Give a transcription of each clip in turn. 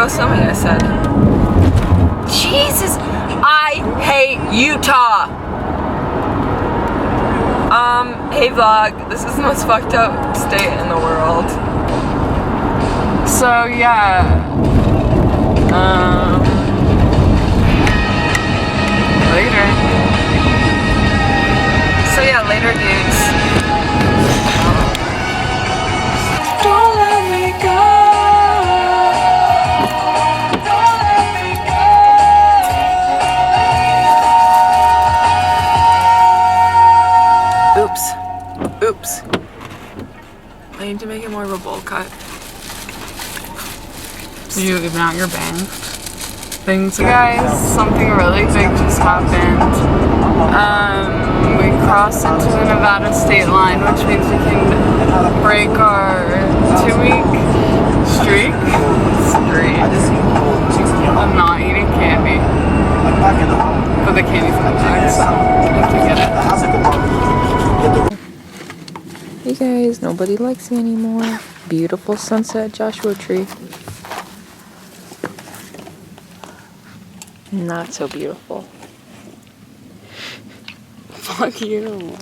Yosemite, I said. Jesus, I hate Utah. Hey vlog, this is the most fucked up state in the world. So yeah, later. So yeah, later dudes. Don't let me go. Don't let me go. Oops. Oops. I need to make it more of a bowl cut. Did you even out your bangs? Things. Guys, something really big just happened. We crossed into the Nevada state line, which means we can break our 2-week streak. I'm not eating candy. But the candy's in the bag, so I have to get it. Hey guys, nobody likes me anymore. Beautiful sunset Joshua tree. Not so beautiful. Fuck you.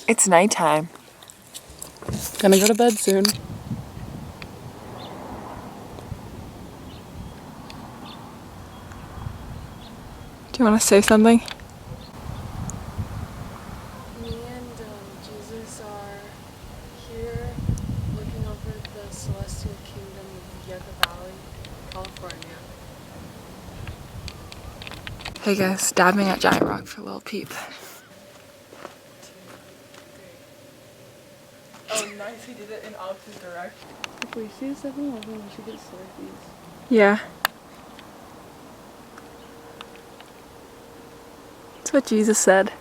It's nighttime. Gonna go to bed soon. Do you want to say something? Me and Jesus are here looking over the celestial kingdom of Yucca Valley, California. Hey guys, dabbing at Giant Rock for a little peep. Oh nice, he did it in opposite direction. If we see a 7-Eleven, we should get Slurpees. Yeah. That's what Jesus said.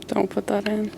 Don't put that in.